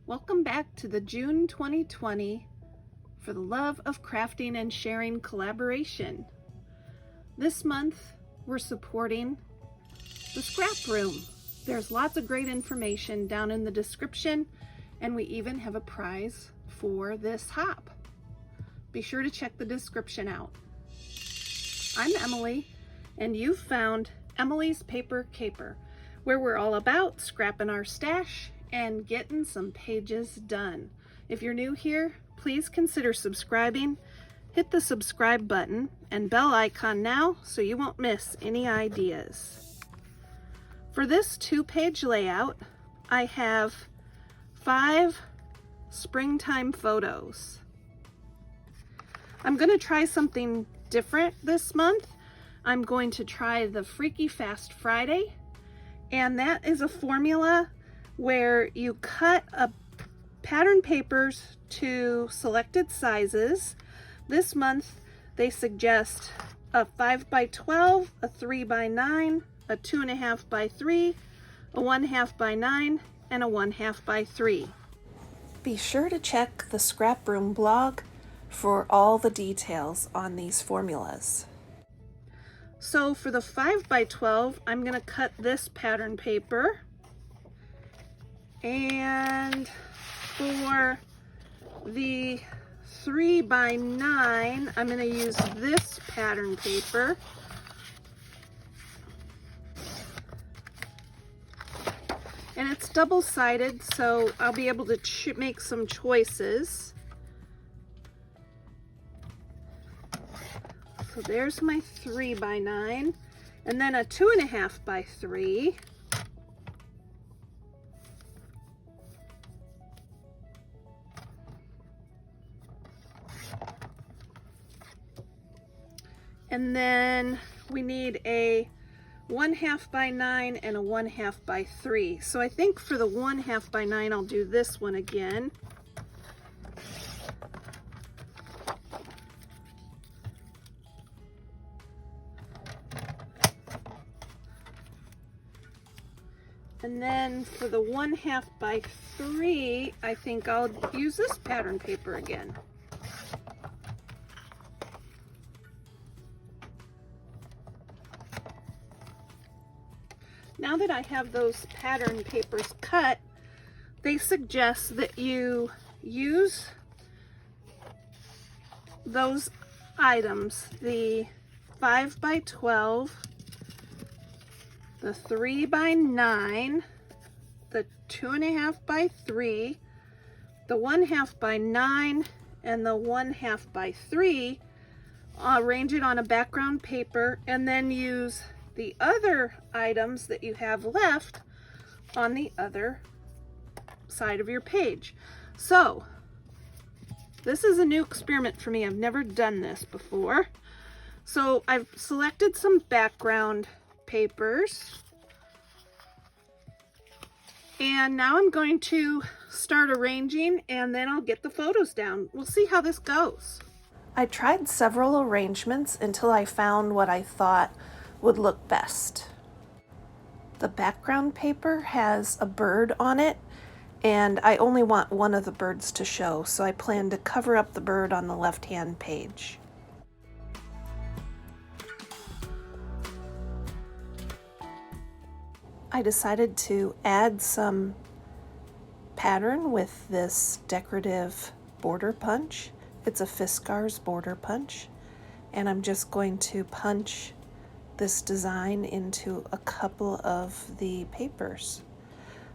Welcome back to the June 2020 For the Love of Crafting and Sharing collaboration. This month we're supporting the Scrap Room. There's lots of great information down in the description, and we even have a prize for this hop. Be sure to check the description out. I'm Emilee, and you've found Emilee's Paper Caper, where we're all about scrapping our stash and getting some pages done. If you're new here, please consider subscribing. Hit the subscribe button and bell icon now so you won't miss any ideas. For this 2-page layout, I have 5 springtime photos. I'm going to try something different this month. I'm going to try the Freaky Fast Friday, and that is a formula where you cut pattern papers to selected sizes. This month they suggest a 5x12, a 3x9, a 2.5x3, a 1/2x9, and a 1/2x3. Be sure to check the Scrap Room blog for all the details on these formulas. So for the 5x12, I'm going to cut this pattern paper. And for the 3x9, I'm going to use this pattern paper. And it's double-sided, so I'll be able to make some choices. So there's my 3x9, and then a 2.5x3. And then we need a 1/2x9 and a 1/2x3. So I think for the 1/2x9, I'll do this one again. And then for the 1/2x3, I think I'll use this pattern paper again. Now that I have those pattern papers cut, they suggest that you use those items, the 5x12, the 3x9, the 2.5x3, the 1/2x9, and the 1/2x3, arrange it on a background paper, and then use the other items that you have left on the other side of your page. So this is a new experiment for me. I've never done this before. So I've selected some background papers, and now I'm going to start arranging, and then I'll get the photos down. We'll see how this goes. I tried several arrangements until I found what I thought would look best. The background paper has a bird on it, and I only want one of the birds to show, so I plan to cover up the bird on the left-hand page. I decided to add some pattern with this decorative border punch. It's a Fiskars border punch, and I'm just going to punch this design into a couple of the papers.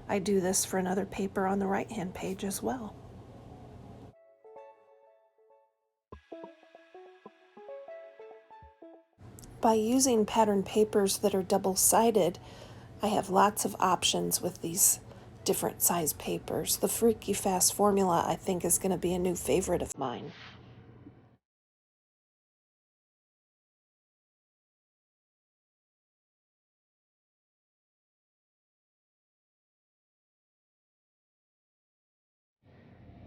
I do this for another paper on the right-hand page as well. By using pattern papers that are double-sided, I have lots of options with these different size papers. The Freaky Fast formula, I think, is going to be a new favorite of mine.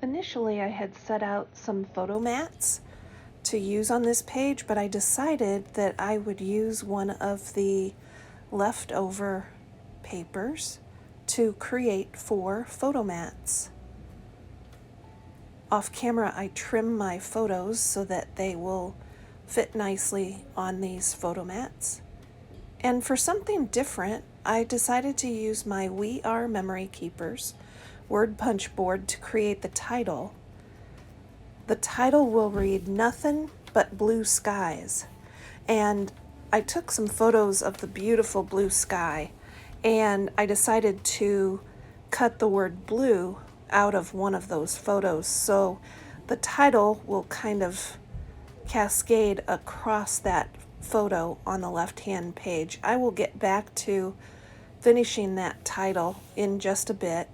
Initially, I had set out some photo mats to use on this page, but I decided that I would use one of the leftover papers to create 4 photo mats. off camera I trim my photos so that they will fit nicely on these photo mats. And for something different, I decided to use my We Are Memory Keepers word punch board to create the title. The title will read "Nothing But Blue Skies." And I took some photos of the beautiful blue sky, and I decided to cut the word blue out of one of those photos, so the title will kind of cascade across that photo on the left-hand page. I will get back to finishing that title in just a bit.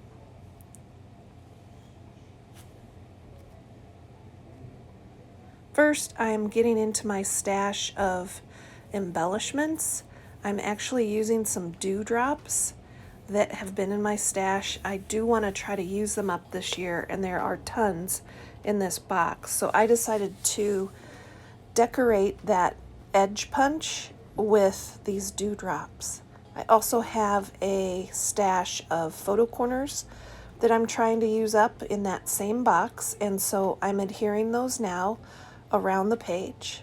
First, I'm getting into my stash of embellishments. I'm actually using some dewdrops that have been in my stash. I do want to try to use them up this year, and there are tons in this box. So I decided to decorate that edge punch with these dewdrops. I also have a stash of photo corners that I'm trying to use up in that same box, and so I'm adhering those now around the page.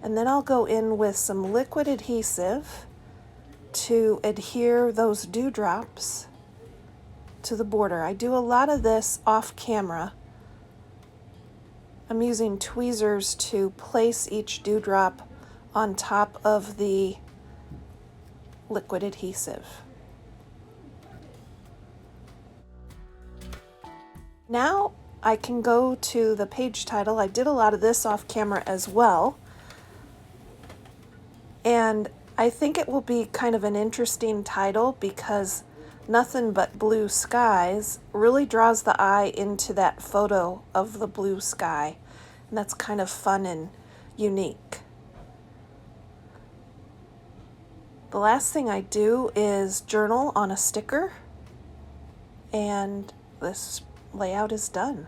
And then I'll go in with some liquid adhesive to adhere those dewdrops to the border. I do a lot of this off camera. I'm using tweezers to place each dewdrop on top of the liquid adhesive. Now I can go to the page title. I did a lot of this off camera as well. And I think it will be kind of an interesting title because "Nothing But Blue Skies" really draws the eye into that photo of the blue sky. And that's kind of fun and unique. The last thing I do is journal on a sticker, and this layout is done.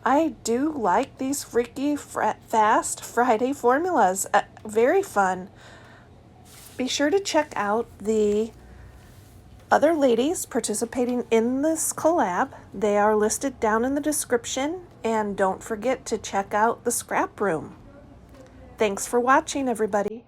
I do like these freaky fast Friday formulas. Very fun. Be sure to check out the other ladies participating in this collab. They are listed down in the description, and don't forget to check out the Scrap Room. Thanks for watching, everybody.